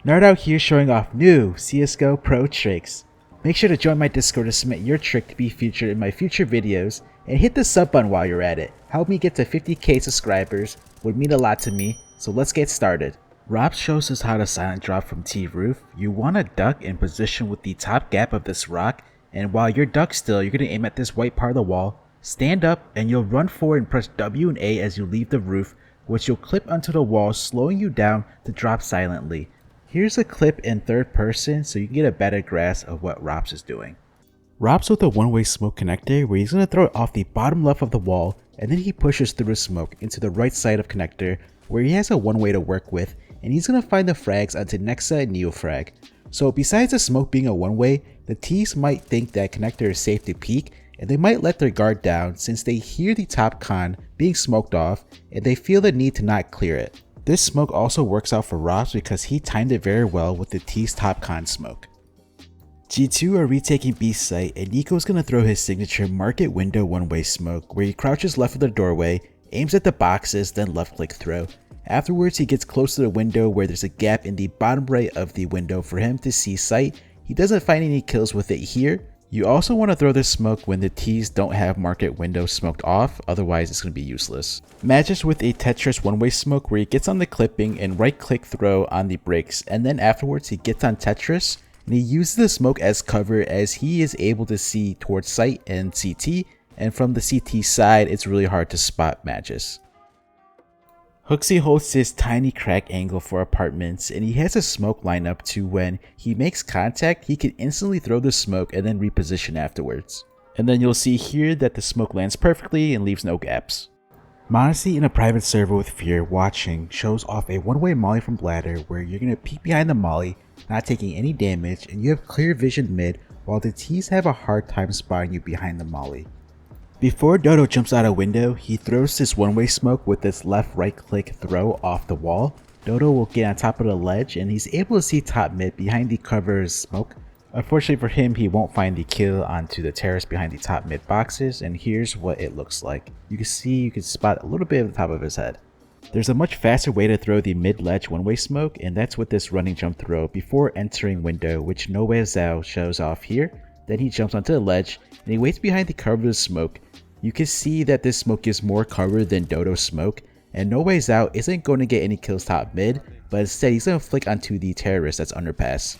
Nerd out here showing off new CSGO pro tricks. Make sure to join my Discord to submit your trick to be featured in my future videos, and hit the sub button while you're at it. Help me get to 50k subscribers, would mean a lot to me, so let's get started. ropz shows us how to silent drop from T roof. You want to duck in position with the top gap of this rock, and while you're ducked still, you're going to aim at this white part of the wall, stand up, and you'll run forward and press W and A as you leave the roof, which you'll clip onto the wall, slowing you down to drop silently. Here's a clip in third person so you can get a better grasp of what ropz is doing. ropz with a one-way smoke connector where he's going to throw it off the bottom left of the wall, and then he pushes through the smoke into the right side of connector where he has a one-way to work with, and he's going to find the frags onto Nexa and Neofrag. So besides the smoke being a one-way, the T's might think that connector is safe to peek, and they might let their guard down since they hear the top con being smoked off and they feel the need to not clear it. This smoke also works out for ropz because he timed it very well with the T's top con smoke. G2 are retaking B site, and Nico's gonna throw his signature market window one-way smoke where he crouches left of the doorway, aims at the boxes, then left click throw. Afterwards he gets close to the window where there's a gap in the bottom right of the window for him to see sight. He doesn't find any kills with it here. You also want to throw this smoke when the T's don't have market window smoked off, otherwise it's going to be useless. Matches with a Tetris one-way smoke where he gets on the clipping and right click throw on the bricks, and then afterwards he gets on Tetris and he uses the smoke as cover as he is able to see towards sight and CT, and from the CT side it's really hard to spot matches. HooXi holds this tiny crack angle for apartments, and he has a smoke lineup to when he makes contact he can instantly throw the smoke and then reposition afterwards. And then you'll see here that the smoke lands perfectly and leaves no gaps. Modesty in a private server with Fear watching shows off a one-way molly from Bladder where you're going to peek behind the molly, not taking any damage, and you have clear vision mid while the T's have a hard time spotting you behind the molly. Before Dodo jumps out a window, he throws this one-way smoke with this left right click throw off the wall. Dodo will get on top of the ledge and he's able to see top mid behind the cover of smoke. Unfortunately for him, he won't find the kill onto the terrace behind the top mid boxes, and here's what it looks like. You can spot a little bit of the top of his head. There's a much faster way to throw the mid ledge one-way smoke, and that's with this running jump throw before entering window, which twistzz shows off here. Then he jumps onto the ledge and he waits behind the cover of the smoke. You can see that this smoke gives more cover than Dodo's smoke, and twistzz isn't going to get any kills top mid, but instead he's going to flick onto the terrorist that's underpass.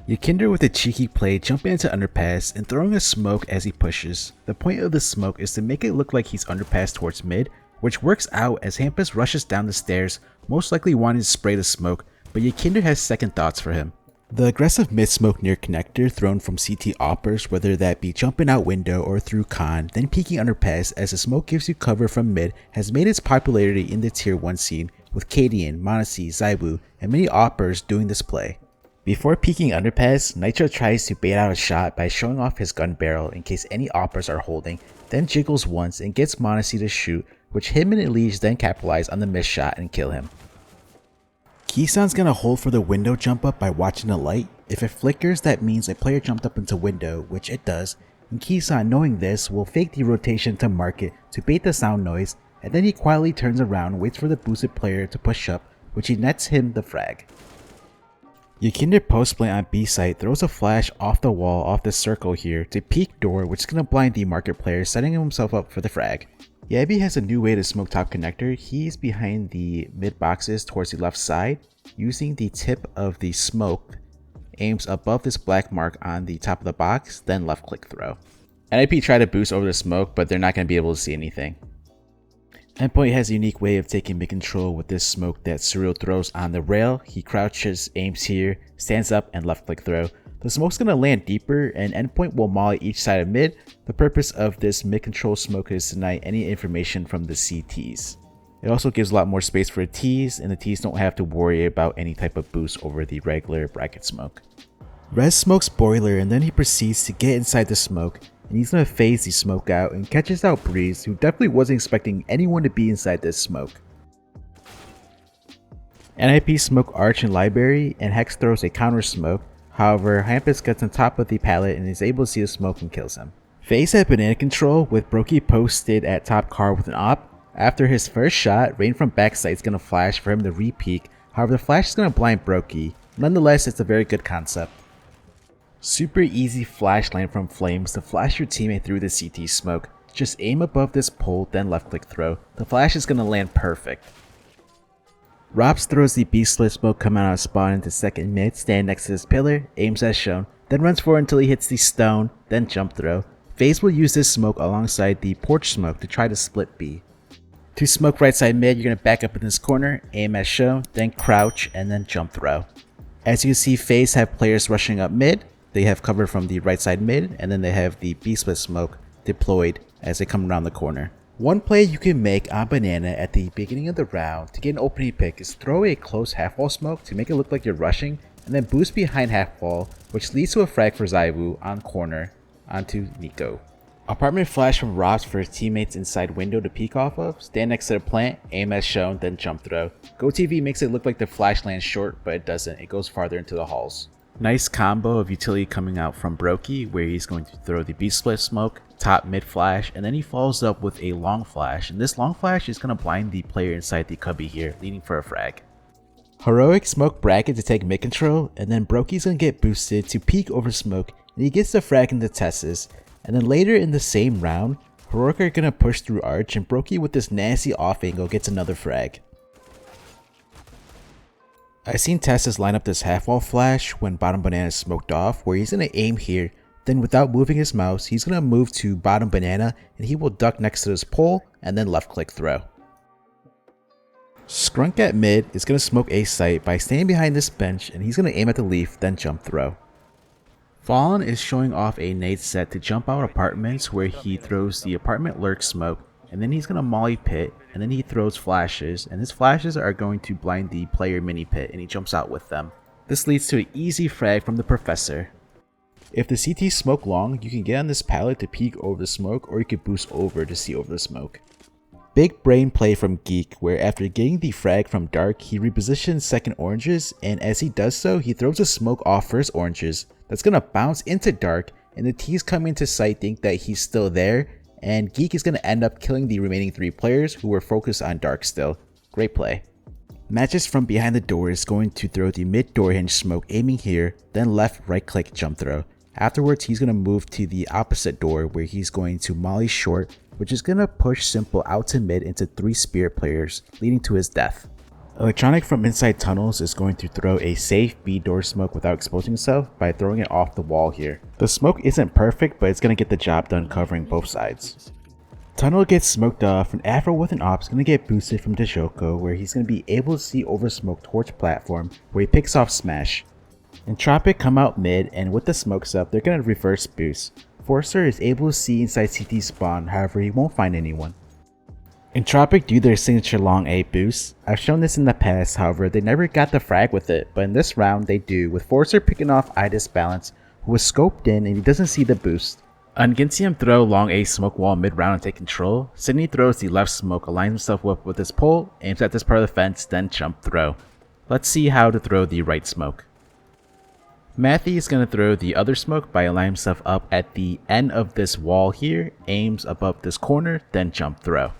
Ykinder with a cheeky play jumping into underpass and throwing a smoke as he pushes. The point of the smoke is to make it look like he's underpass towards mid, which works out as Hampus rushes down the stairs, most likely wanting to spray the smoke, but Ykinder has second thoughts for him. The aggressive mid smoke near connector thrown from CT oppers, whether that be jumping out window or through con, then peeking underpass as the smoke gives you cover from mid, has made its popularity in the tier 1 scene, with Cadian, Monacy, zywoo, and many oppers doing this play. Before peeking underpass, Nitro tries to bait out a shot by showing off his gun barrel in case any oppers are holding, then jiggles once and gets Monacy to shoot, which him and Alias then capitalize on the missed shot and kill him. Kisan's gonna hold for the window jump up by watching the light. If it flickers, that means a player jumped up into window, which it does, and Kisan, knowing this, will fake the rotation to market to bait the sound noise, and then he quietly turns around and waits for the boosted player to push up, which he nets him the frag. Ykinder post plant on B site throws a flash off the wall off the circle here to peek door, which is gonna blind the market player, setting himself up for the frag. Yabi has a new way to smoke top connector. He's behind the mid boxes towards the left side, using the tip of the smoke, aims above this black mark on the top of the box, then left click throw. NIP try to boost over the smoke, but they're not going to be able to see anything. Endpoint has a unique way of taking mid control with this smoke that Surreal throws on the rail. He crouches, aims here, stands up, and left click throw. The smoke's going to land deeper, and Endpoint will molly each side of mid. The purpose of this mid control smoke is to deny any information from the CTs. It also gives a lot more space for the T's, and the T's don't have to worry about any type of boost over the regular bracket smoke. Rez smokes boiler, and then he proceeds to get inside the smoke, and he's going to phase the smoke out and catches out Breeze, who definitely wasn't expecting anyone to be inside this smoke. NIP smoke Arch and Library, and Hex throws a counter smoke. However, Hampus gets on top of the pallet and is able to see the smoke and kills him. Faze had banana control with Brokey posted at top car with an op. After his first shot, Rain from backside is going to flash for him to re-peek. However, the flash is going to blind Brokey. Nonetheless, it's a very good concept. Super easy flash lane from Flames to flash your teammate through the CT smoke. Just aim above this pole, then left click throw. The flash is going to land perfect. ropz throws the B-split smoke coming out of spawn into second mid, stand next to this pillar, aims as shown, then runs forward until he hits the stone, then jump throw. Faze will use this smoke alongside the porch smoke to try to split B. To smoke right side mid, you're going to back up in this corner, aim as shown, then crouch, and then jump throw. As you can see, Faze have players rushing up mid. They have cover from the right side mid, and then they have the B-split smoke deployed as they come around the corner. One play you can make on Banana at the beginning of the round to get an opening pick is throw a close half wall smoke to make it look like you're rushing, and then boost behind half wall, which leads to a frag for zywoo on corner onto Nico. Apartment flash from ropz for his teammates inside window to peek off of, stand next to the plant, aim as shown, then jump throw. GoTV makes it look like the flash lands short, but it doesn't, it goes farther into the halls. Nice combo of utility coming out from Brokey, where he's going to throw the B-split smoke, top mid flash, and then he follows up with a long flash, and this long flash is going to blind the player inside the cubby here, leading for a frag. Heroic smoke bracket to take mid control, and then Brokey's going to get boosted to peek over smoke, and he gets the frag into twistzz, and then later in the same round, Heroic are going to push through arch, and Brokey with this nasty off angle gets another frag. I seen twistzz line up this half wall flash when bottom banana smoked off, where he's going to aim here, then without moving his mouse, he's going to move to bottom banana and he will duck next to this pole and then left click throw. Scrunk at mid is going to smoke a site by standing behind this bench, and he's going to aim at the leaf then jump throw. Fallen is showing off a nade set to jump out apartments, where he throws the apartment lurk smoke, and then he's going to molly pit, and then he throws flashes, and his flashes are going to blind the player mini pit, and he jumps out with them. This leads to an easy frag from the professor. If the CT smoke long, you can get on this pallet to peek over the smoke, or you could boost over to see over the smoke. Big brain play from Geek, where after getting the frag from Dark, he repositions second oranges, and as he does so, he throws a smoke off first oranges that's going to bounce into Dark, and the T's come into sight think that he's still there, and Geek is going to end up killing the remaining 3 players who were focused on Dark still. Great play. Matches from behind the door is going to throw the mid door hinge smoke, aiming here, then left right click jump throw. Afterwards, he's going to move to the opposite door, where he's going to molly short, which is going to push Simple out to mid into 3 spirit players, leading to his death. Electronic from inside tunnels is going to throw a safe B door smoke without exposing himself by throwing it off the wall here. The smoke isn't perfect, but it's going to get the job done covering both sides. Tunnel gets smoked off, and Afro with an op is going to get boosted from Dejoko, where he's going to be able to see over smoke towards platform, where he picks off smash. Entropic come out mid, and with the smokes up, they're going to reverse boost. Forcer is able to see inside CT spawn, however he won't find anyone. Entropic do their signature long A boost. I've shown this in the past, however they never got the frag with it, but in this round they do, with Forcer picking off Idis Balance, who was scoped in and he doesn't see the boost. Unginsium throw long A smoke wall mid round and take control. Sydney throws the left smoke, aligns himself up with his pole, aims at this part of the fence, then jump throw. Let's see how to throw the right smoke. Matthew is going to throw the other smoke by aligning himself up at the end of this wall here, aims above this corner, then jump throw.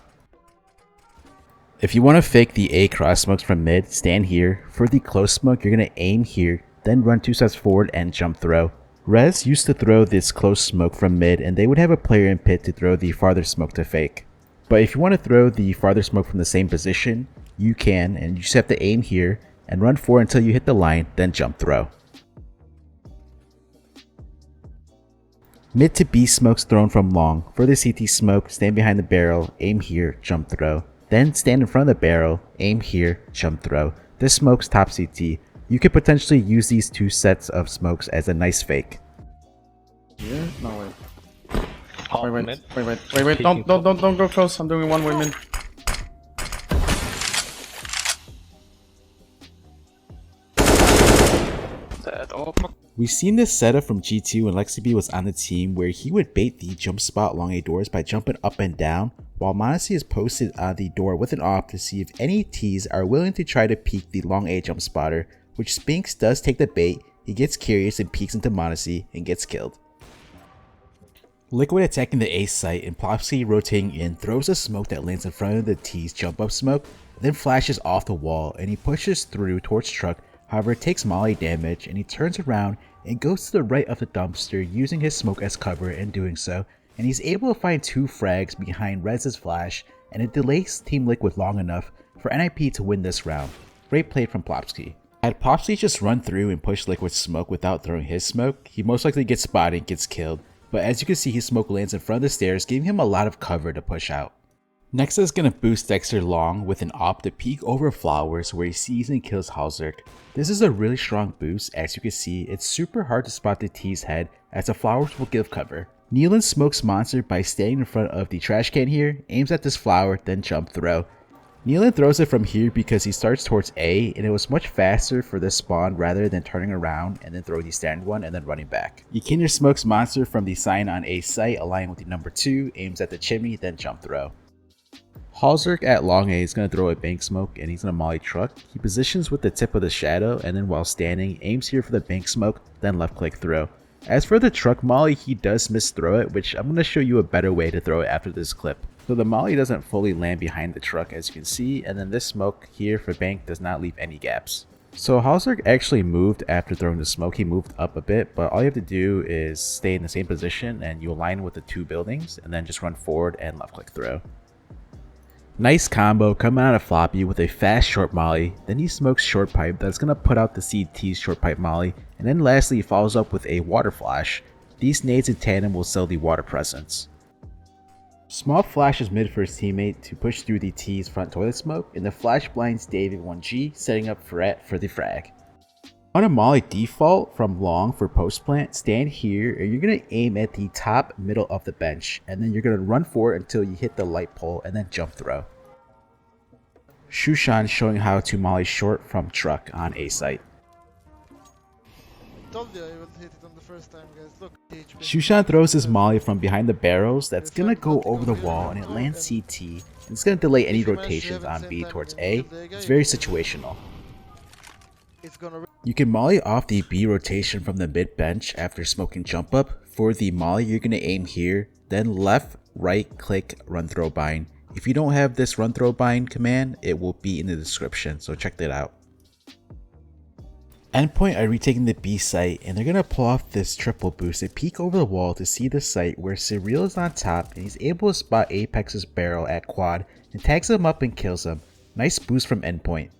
If you want to fake the A cross smokes from mid, stand here. For the close smoke, you're going to aim here, then run 2 steps forward and jump throw. Rez used to throw this close smoke from mid, and they would have a player in pit to throw the farther smoke to fake. But if you want to throw the farther smoke from the same position, you can, and you just have to aim here and run forward until you hit the line, then jump throw. Mid to B smokes thrown from long. For the CT smoke, stand behind the barrel, aim here, jump throw. Then stand in front of the barrel, aim here, jump throw. This smoke's top CT. You could potentially use these 2 sets of smokes as a nice fake. Yeah? No, wait. Wait. Don't go close. I'm doing 1-way mid. We've seen this setup from G2 when LexiB was on the team, where he would bait the jump spot long A doors by jumping up and down, while Modesty is posted on the door with an op to see if any T's are willing to try to peek the long A jump spotter, which Spinks does take the bait. He gets curious and peeks into Modesty and gets killed. Liquid attacking the A site and Plopsy rotating in throws a smoke that lands in front of the T's jump up smoke, then flashes off the wall and he pushes through towards truck. However, it takes molly damage and he turns around and goes to the right of the dumpster using his smoke as cover in doing so, and he's able to find 2 frags behind Rez's flash, and it delays Team Liquid long enough for NIP to win this round. Great play from Plopsky. Had Plopsky just run through and push Liquid's smoke without throwing his smoke, he most likely gets spotted and gets killed, but as you can see, his smoke lands in front of the stairs, giving him a lot of cover to push out. Next is going to boost Dexter long with an op to peek over flowers where he sees and kills Halzerk. This is a really strong boost. As you can see, it's super hard to spot the T's head as the flowers will give cover. Nealon smokes Monster by staying in front of the trash can here, aims at this flower, then jump throw. Nealon throws it from here because he starts towards A, and it was much faster for this spawn rather than turning around and then throwing the standard one and then running back. Ykinder smokes Monster from the sign on A site, aligning with the number 2, aims at the chimney, then jump throw. Halzerk at long A is going to throw a bank smoke and he's going to molly truck. He positions with the tip of the shadow and then while standing, aims here for the bank smoke, then left click throw. As for the truck molly, he does miss throw it, which I'm going to show you a better way to throw it after this clip. So the molly doesn't fully land behind the truck as you can see, and then this smoke here for bank does not leave any gaps. So Halzerk actually moved after throwing the smoke. He moved up a bit, but all you have to do is stay in the same position and you align with the 2 buildings and then just run forward and left click throw. Nice combo coming out of Floppy with a fast short molly, then he smokes short pipe that's going to put out the CT's short pipe molly, and then lastly he follows up with a water flash. These nades in tandem will sell the water presence. Small flashes mid for his teammate to push through the T's front toilet smoke, and the flash blinds David 1G, setting up Fret for the frag. On a molly default from long for post plant, stand here and you're going to aim at the top middle of the bench, and then you're going to run forward until you hit the light pole and then jump throw. Shushan showing how to molly short from truck on A site. Told you I will hit it on the first time, guys. Look, Shushan throws his molly from behind the barrels that's going to go over the wall and it lands CT, and it's going to delay any rotations on B towards A. It's very situational. You can molly off the B rotation from the mid bench after smoking jump up. For the molly, you're going to aim here, then left, right, click, run throw bind. If you don't have this run throw bind command, it will be in the description, so check that out. Endpoint are retaking the B site and they're going to pull off this triple boost and peek over the wall to see the site where Surreal is on top and he's able to spot Apex's barrel at quad and tags him up and kills him. Nice boost from Endpoint.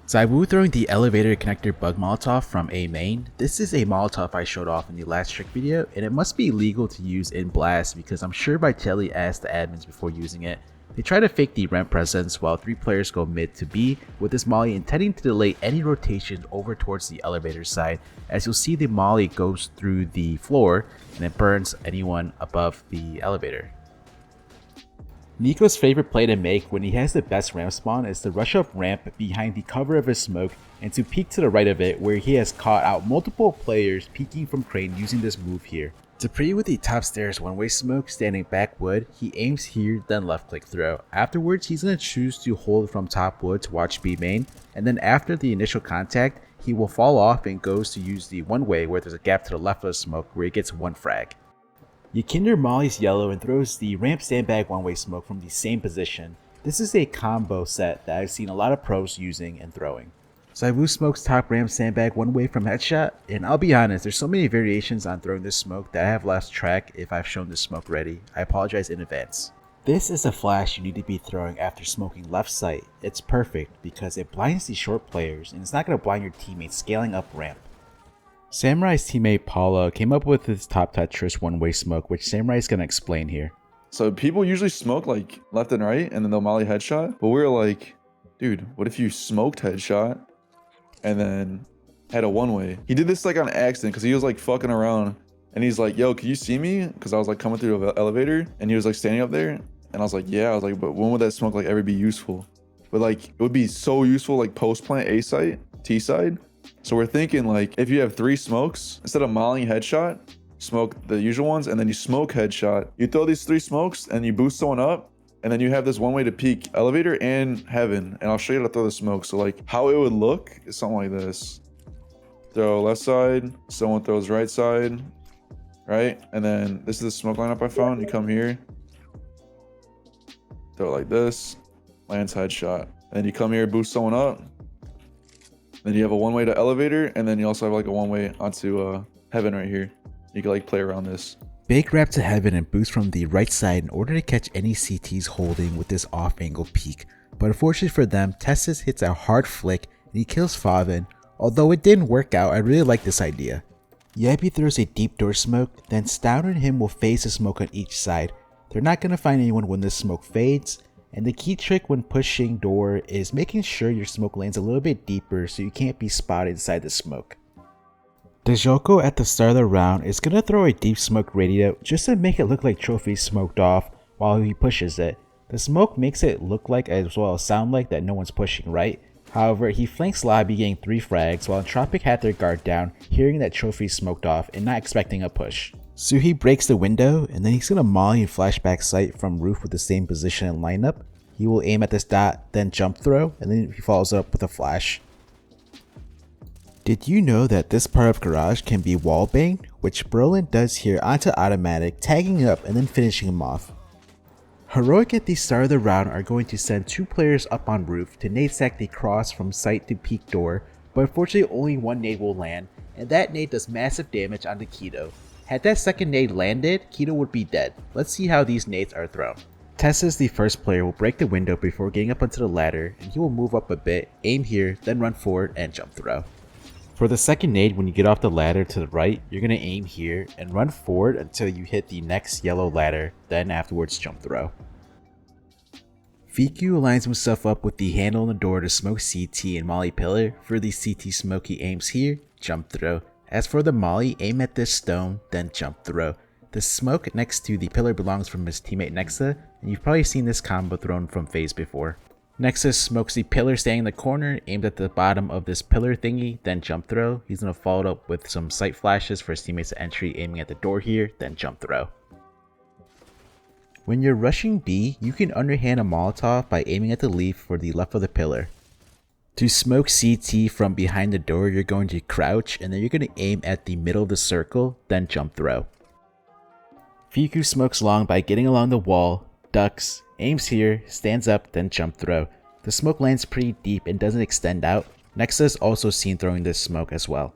Zywoo throwing the elevator connector bug molotov from A main. This is a molotov I showed off in the last trick video and it must be legal to use in Blast because I'm sure Vitelli asked the admins before using it. They try to fake the ramp presence while 3 players go mid to B with this molly intending to delay any rotations over towards the elevator side, as you'll see the molly goes through the floor and it burns anyone above the elevator. Nico's favorite play to make when he has the best ramp spawn is to rush up ramp behind the cover of his smoke and to peek to the right of it where he has caught out multiple players peeking from crane using this move here. Dupree with the top stairs one-way smoke standing back wood, he aims here then left click throw. Afterwards he's going to choose to hold from top wood to watch B main, and then after the initial contact he will fall off and goes to use the one-way where there's a gap to the left of the smoke where he gets 1 frag. Ykinder mollies yellow and throws the ramp sandbag one-way smoke from the same position. This is a combo set that I've seen a lot of pros using and throwing. Zywoo smokes top ramp sandbag one-way from headshot, and I'll be honest, there's so many variations on throwing this smoke that I have lost track if I've shown this smoke already. I apologize in advance. This is a flash you need to be throwing after smoking left side. It's perfect because it blinds the short players and it's not going to blind your teammates scaling up ramp. Samurai's teammate Paula came up with his top Tetris one-way smoke, which Samurai's going to explain here. So people usually smoke like left and right and then they'll molly headshot, but we were like, dude, what if you smoked headshot and then had a one-way? He did this like on accident because he was like fucking around and he's like, yo, can you see me? Because I was like coming through the elevator and he was like standing up there and I was like, yeah. I was like, but when would that smoke like ever be useful? But like it would be so useful like post plant A site, T side. So we're thinking like if you have 3 smokes, instead of mollying headshot, smoke the usual ones and then you smoke headshot. You throw these 3 smokes and you boost someone up and then you have this one-way to peek elevator and heaven. And I'll show you how to throw the smoke. So like how it would look is something like this. Throw left side, someone throws right side, right? And then this is the smoke lineup I found. You come here, throw it like this, lands headshot. And then you come here, boost someone up. Then you have a one-way to elevator, and then you also have like a one-way onto heaven right here. You can like play around this. Big wrap to heaven and boost from the right side in order to catch any CTs holding with this off-angle peek. But unfortunately for them, twistzz hits a hard flick and he kills Faven. Although it didn't work out, I really like this idea. Yabi throws a deep door smoke, then Stout and him will phase the smoke on each side. They're not going to find anyone when the smoke fades, and the key trick when pushing door is making sure your smoke lands a little bit deeper so you can't be spotted inside the smoke. Dejoko at the start of the round is going to throw a deep smoke radio just to make it look like Trophy smoked off while he pushes it. The smoke makes it look like as well as sound like that no one's pushing right. However, he flanks Lobby getting 3 frags while Entropic had their guard down, hearing that Trophy smoked off and not expecting a push. So he breaks the window and then he's going to molly and flashback sight from roof with the same position and lineup. He will aim at this dot, then jump throw, and then he follows up with a flash. Did you know that this part of Garage can be wall banged, which Brolin does here onto automatic, tagging up and then finishing him off. Heroic at the start of the round are going to send 2 players up on roof to nade stack the cross from site to peak door, but unfortunately only 1 nade will land, and that nade does massive damage onto Keto. Had that second nade landed, Keto would be dead. Let's see how these nades are thrown. twistzz, the first player, will break the window before getting up onto the ladder, and he will move up a bit, aim here, then run forward and jump throw. For the second nade, when you get off the ladder to the right, you're going to aim here and run forward until you hit the next yellow ladder, then afterwards jump throw. Viku aligns himself up with the handle on the door to smoke CT and molly pillar. For the CT smoke, he aims here, jump throw. As for the molly, aim at this stone, then jump throw. The smoke next to the pillar belongs from his teammate Nexa, and you've probably seen this combo thrown from FaZe before. Nexa smokes the pillar standing in the corner, aimed at the bottom of this pillar thingy, then jump throw. He's going to follow it up with some sight flashes for his teammates to entry, aiming at the door here, then jump throw. When you're rushing B, you can underhand a Molotov by aiming at the leaf for the left of the pillar. To smoke CT from behind the door, you're going to crouch and then you're going to aim at the middle of the circle, then jump throw. Viku smokes long by getting along the wall, ducks, aims here, stands up, then jump throw. The smoke lands pretty deep and doesn't extend out. Nexa is also seen throwing this smoke as well.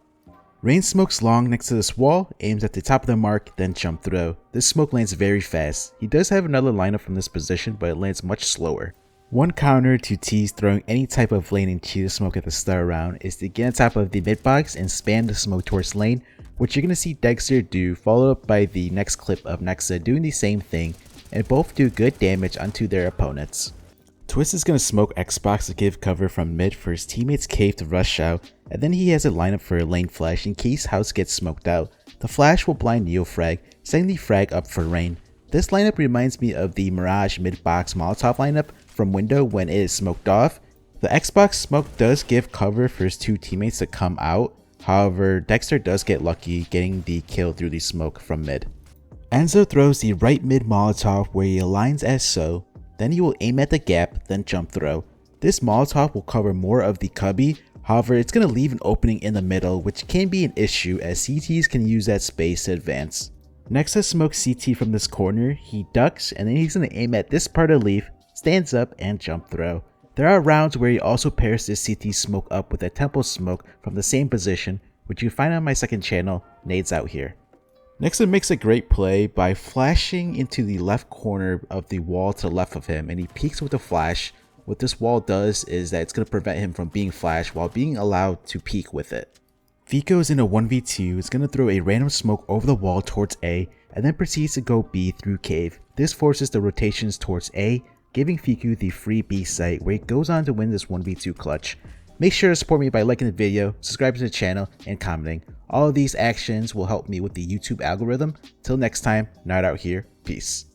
Rain smokes long next to this wall, aims at the top of the mark, then jump throw. This smoke lands very fast. He does have another lineup from this position, but it lands much slower. One counter to twistzz throwing any type of lane and cheetah smoke at the start round is to get on top of the mid box and spam the smoke towards lane, which you're going to see Dexter do, followed up by the next clip of Nexa doing the same thing, and both do good damage onto their opponents. twistzz is going to smoke Xbox to give cover from mid for his teammate's cave to rush out, and then he has a lineup for a lane flash in case house gets smoked out. The flash will blind Neo frag, setting the frag up for rain. This lineup reminds me of the Mirage mid box Molotov lineup from window when it is smoked off. The Xbox smoke does give cover for his 2 teammates to come out, however Dexter does get lucky getting the kill through the smoke from mid. Enzo throws the right mid Molotov where he aligns as so, then he will aim at the gap, then jump throw. This Molotov will cover more of the cubby, however it's going to leave an opening in the middle, which can be an issue as CTs can use that space to advance. Nexa smokes CT from this corner, he ducks, and then he's going to aim at this part of the leaf, stands up, and jump throw. There are rounds where he also pairs this CT smoke up with a temple smoke from the same position, which you find on my second channel, Nades Out Here. Nexa makes a great play by flashing into the left corner of the wall to the left of him, and he peeks with a flash. What this wall does is that it's going to prevent him from being flashed while being allowed to peek with it. Vico is in a 1v2, is going to throw a random smoke over the wall towards A, and then proceeds to go B through cave. This forces the rotations towards A, giving Vico the free B site where he goes on to win this 1v2 clutch. Make sure to support me by liking the video, subscribing to the channel, and commenting. All of these actions will help me with the YouTube algorithm. Till next time, NartOutHere, peace.